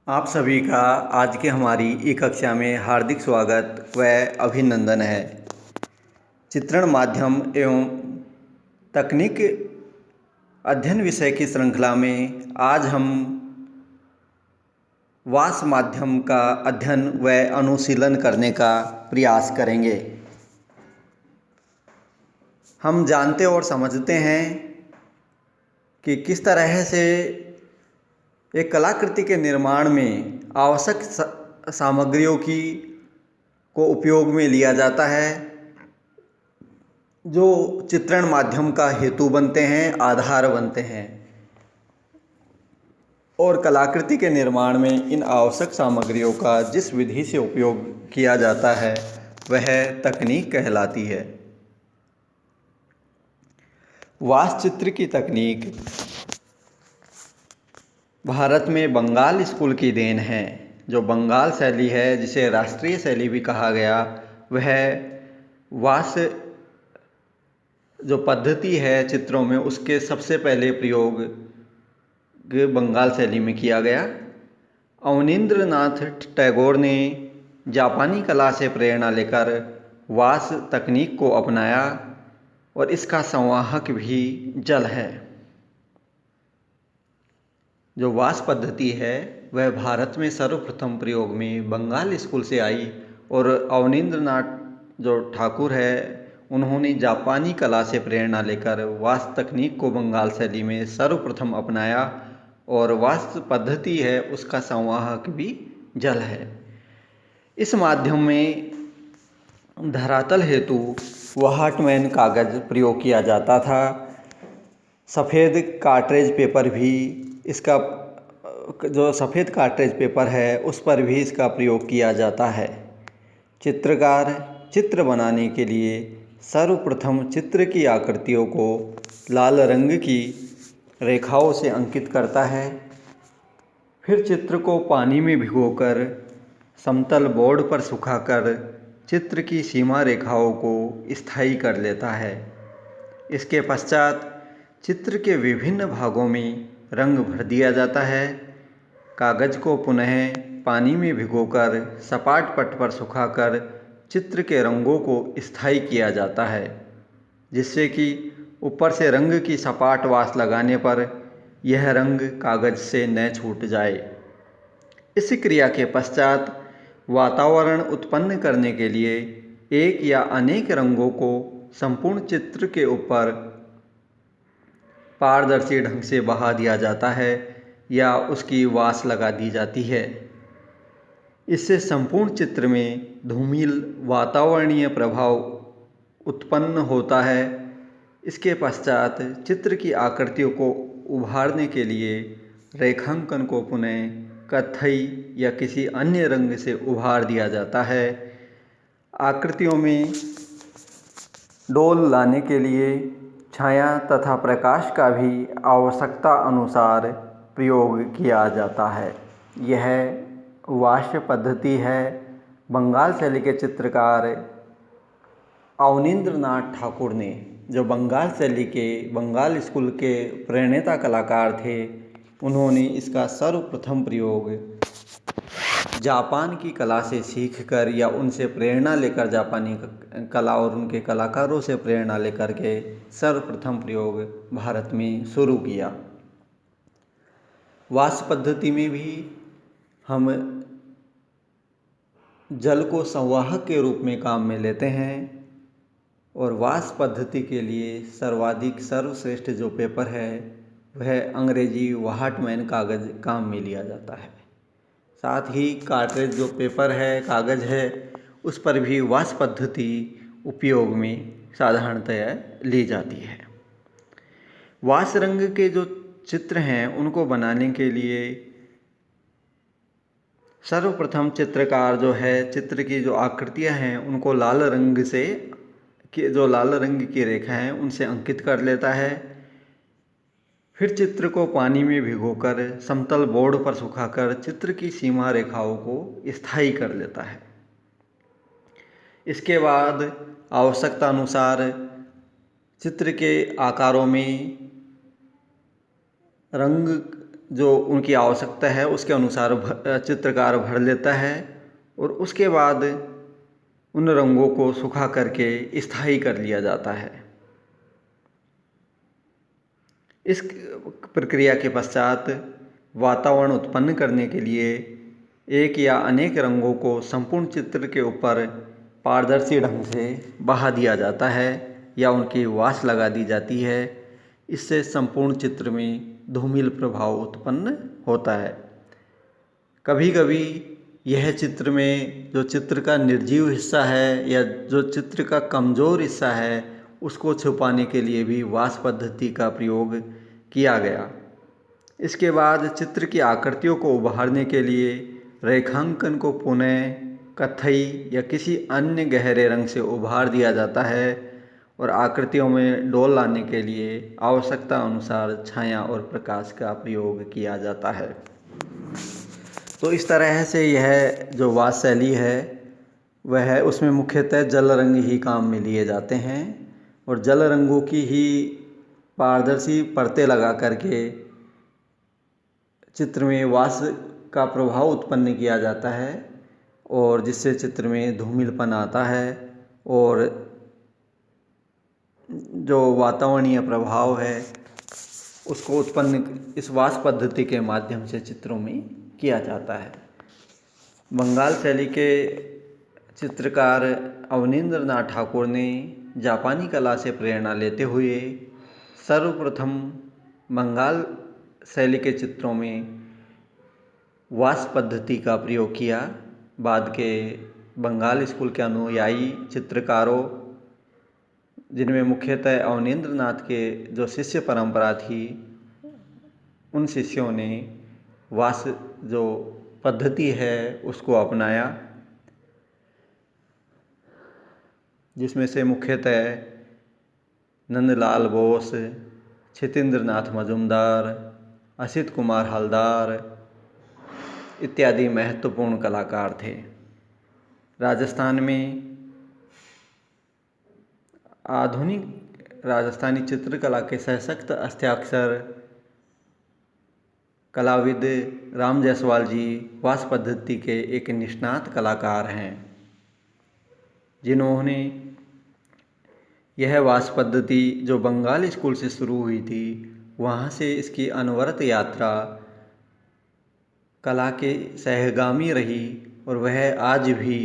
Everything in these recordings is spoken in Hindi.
आप सभी का आज की हमारी ई कक्षा में हार्दिक स्वागत व अभिनंदन है। चित्रण माध्यम एवं तकनीक अध्ययन विषय की श्रृंखला में आज हम वास माध्यम का अध्ययन व अनुशीलन करने का प्रयास करेंगे। हम जानते और समझते हैं कि किस तरह से एक कलाकृति के निर्माण में आवश्यक सामग्रियों को उपयोग में लिया जाता है, जो चित्रण माध्यम का हेतु बनते हैं, आधार बनते हैं। और कलाकृति के निर्माण में इन आवश्यक सामग्रियों का जिस विधि से उपयोग किया जाता है वह तकनीक कहलाती है। वास्तुचित्र की तकनीक भारत में बंगाल स्कूल की देन है। जो बंगाल शैली है, जिसे राष्ट्रीय शैली भी कहा गया, वह वास्तु जो पद्धति है चित्रों में, उसके सबसे पहले प्रयोग बंगाल शैली में किया गया। अवनींद्रनाथ टैगोर ने जापानी कला से प्रेरणा लेकर वास्तु तकनीक को अपनाया और इसका संवाहक भी जल है। जो वास्तु पद्धति है वह भारत में सर्वप्रथम प्रयोग में बंगाल स्कूल से आई और अवनींद्रनाथ जो ठाकुर है, उन्होंने जापानी कला से प्रेरणा लेकर वास्तु तकनीक को बंगाल शैली में सर्वप्रथम अपनाया और वास्तु पद्धति है उसका संवाहक भी जल है। इस माध्यम में धरातल हेतु वाहटमैन कागज़ प्रयोग किया जाता था। सफ़ेद कार्ट्रेज पेपर भी इसका जो सफ़ेद कार्ट्रेज पेपर है उस पर भी इसका प्रयोग किया जाता है। चित्रकार चित्र बनाने के लिए सर्वप्रथम चित्र की आकृतियों को लाल रंग की रेखाओं से अंकित करता है। फिर चित्र को पानी में भिगोकर समतल बोर्ड पर सुखाकर चित्र की सीमा रेखाओं को स्थायी कर लेता है। इसके पश्चात चित्र के विभिन्न भागों में रंग भर दिया जाता है। कागज़ को पुनः पानी में भिगोकर सपाट पट पर सुखाकर चित्र के रंगों को स्थायी किया जाता है, जिससे कि ऊपर से रंग की सपाट वास लगाने पर यह रंग कागज़ से न छूट जाए। इस क्रिया के पश्चात वातावरण उत्पन्न करने के लिए एक या अनेक रंगों को संपूर्ण चित्र के ऊपर पारदर्शी ढंग से बहा दिया जाता है या उसकी वास लगा दी जाती है। इससे संपूर्ण चित्र में धूमिल वातावरणीय प्रभाव उत्पन्न होता है। इसके पश्चात चित्र की आकृतियों को उभारने के लिए रेखांकन को पुनः कत्थई या किसी अन्य रंग से उभार दिया जाता है। आकृतियों में डोल लाने के लिए छाया तथा प्रकाश का भी आवश्यकता अनुसार प्रयोग किया जाता है। यह वास्तु पद्धति है। बंगाल शैली के चित्रकार अवनींद्रनाथ ठाकुर ने, जो बंगाल शैली के बंगाल स्कूल के प्रणेता कलाकार थे, उन्होंने इसका सर्वप्रथम प्रयोग जापान की कला से सीखकर या उनसे प्रेरणा लेकर, जापानी कला और उनके कलाकारों से प्रेरणा लेकर के सर्वप्रथम प्रयोग भारत में शुरू किया। वास्तु पद्धति में भी हम जल को संवाहक के रूप में काम में लेते हैं और वास्तु पद्धति के लिए सर्वश्रेष्ठ जो पेपर है वह अंग्रेजी वाहटमैन कागज़ काम में लिया जाता है। साथ ही कार्ट्रेज जो पेपर है, कागज़ है, उस पर भी वास्तु पद्धति उपयोग में साधारणतया ली जाती है। वास्तु रंग के जो चित्र हैं उनको बनाने के लिए सर्वप्रथम चित्रकार जो है चित्र की जो आकृतियां हैं उनको लाल रंग की रेखा हैं उनसे अंकित कर लेता है। फिर चित्र को पानी में भिगोकर समतल बोर्ड पर सुखाकर चित्र की सीमा रेखाओं को स्थायी कर लेता है। इसके बाद आवश्यकता अनुसार चित्र के आकारों में रंग जो उनकी आवश्यकता है उसके अनुसार चित्रकार भर लेता है और उसके बाद उन रंगों को सुखा करके स्थायी कर लिया जाता है। इस प्रक्रिया के पश्चात वातावरण उत्पन्न करने के लिए एक या अनेक रंगों को संपूर्ण चित्र के ऊपर पारदर्शी ढंग से बहा दिया जाता है या उनकी वास लगा दी जाती है। इससे संपूर्ण चित्र में धूमिल प्रभाव उत्पन्न होता है। कभी कभी यह चित्र में जो चित्र का निर्जीव हिस्सा है या जो चित्र का कमज़ोर हिस्सा है उसको छुपाने के लिए भी वास पद्धति का प्रयोग किया गया। इसके बाद चित्र की आकृतियों को उभारने के लिए रेखांकन को पुनः कत्थई या किसी अन्य गहरे रंग से उभार दिया जाता है और आकृतियों में डोल लाने के लिए आवश्यकता अनुसार छाया और प्रकाश का प्रयोग किया जाता है। तो इस तरह से यह जो वास शैली है वह उसमें मुख्यतः जल रंग ही काम में लिए जाते हैं और जल रंगों की ही पारदर्शी परतें लगा करके चित्र में वास का प्रभाव उत्पन्न किया जाता है और जिससे चित्र में धूमिलपन आता है और जो वातावरणीय प्रभाव है उसको उत्पन्न इस वास पद्धति के माध्यम से चित्रों में किया जाता है। बंगाल शैली के चित्रकार अवनींद्र नाथ ठाकुर ने जापानी कला से प्रेरणा लेते हुए सर्वप्रथम बंगाल शैली के चित्रों में वास पद्धति का प्रयोग किया। बाद के बंगाल स्कूल के अनुयायी चित्रकारों जिनमें मुख्यतः अवनींद्र नाथ के जो शिष्य परंपरा थी उन शिष्यों ने वास जो पद्धति है उसको अपनाया, जिसमें से मुख्यतः नंदलाल बोस, छितेंद्र नाथ मजुमदार, असित कुमार हलदार इत्यादि महत्वपूर्ण कलाकार थे। राजस्थान में आधुनिक राजस्थानी चित्रकला के सशक्त हस्ताक्षर कलाविद राम जायसवाल जी वास पद्धति के एक निष्णात कलाकार हैं, जिन्होंने यह वास पद्धति जो बंगाल स्कूल से शुरू हुई थी वहाँ से इसकी अनवरत यात्रा कला के सहगामी रही और वह आज भी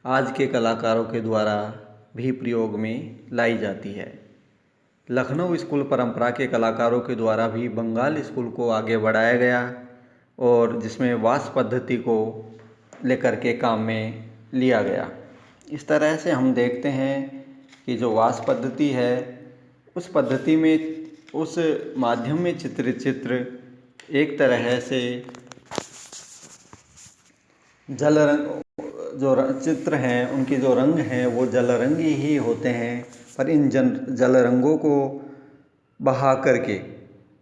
आज के कलाकारों के द्वारा भी प्रयोग में लाई जाती है। लखनऊ स्कूल परंपरा के कलाकारों के द्वारा भी बंगाल स्कूल को आगे बढ़ाया गया और जिसमें वास पद्धति को लेकर के काम में लिया गया। इस तरह से हम देखते हैं कि जो वास पद्धति है उस पद्धति में उस माध्यम में चित्रित चित्र एक तरह से जल रंग जो चित्र हैं उनके जो रंग हैं वो जल रंगी ही होते हैं, पर इन जल रंगों को बहा करके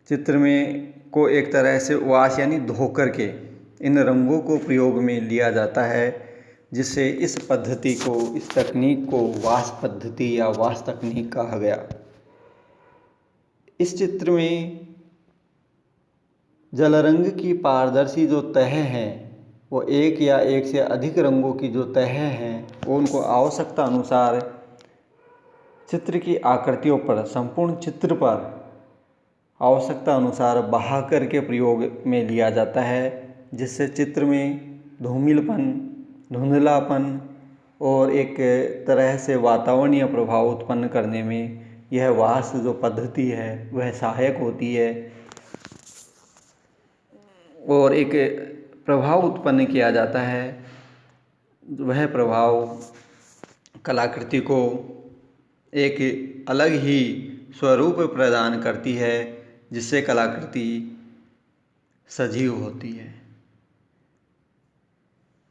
चित्र में को एक तरह से वास यानी धो करके इन रंगों को प्रयोग में लिया जाता है, जिससे इस पद्धति को इस तकनीक को वास पद्धति या वास तकनीक कहा गया। इस चित्र में जल रंग की पारदर्शी जो तह है वो एक या एक से अधिक रंगों की जो तह हैं वो उनको आवश्यकता अनुसार चित्र की आकृतियों पर संपूर्ण चित्र पर आवश्यकता अनुसार बहा कर के प्रयोग में लिया जाता है, जिससे चित्र में धूमिलपन, धुंधलापन और एक तरह से वातावरणीय प्रभाव उत्पन्न करने में यह वास जो पद्धति है वह सहायक होती है और एक प्रभाव उत्पन्न किया जाता है। वह प्रभाव कलाकृति को एक अलग ही स्वरूप प्रदान करती है, जिससे कलाकृति सजीव होती है।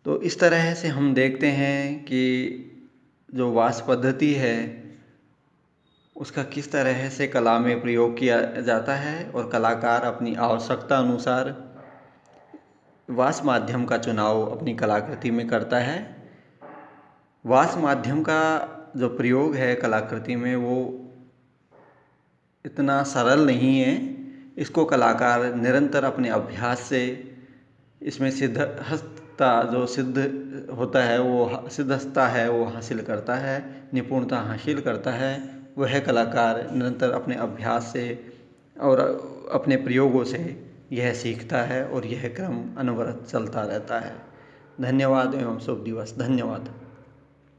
तो इस तरह से हम देखते हैं कि जो वास पद्धति है उसका किस तरह से कला में प्रयोग किया जाता है और कलाकार अपनी आवश्यकता अनुसार वास माध्यम का चुनाव अपनी कलाकृति में करता है। वास माध्यम का जो प्रयोग है कलाकृति में वो इतना सरल नहीं है। इसको कलाकार निरंतर अपने अभ्यास से इसमें सिद्धहस्तता जो सिद्ध होता है वो सिद्धहस्तता है वो हासिल करता है, निपुणता हासिल करता है। वह कलाकार निरंतर अपने अभ्यास से और अपने प्रयोगों से यह सीखता है और यह क्रम अनवरत चलता रहता है। धन्यवाद एवं शुभ दिवस। धन्यवाद।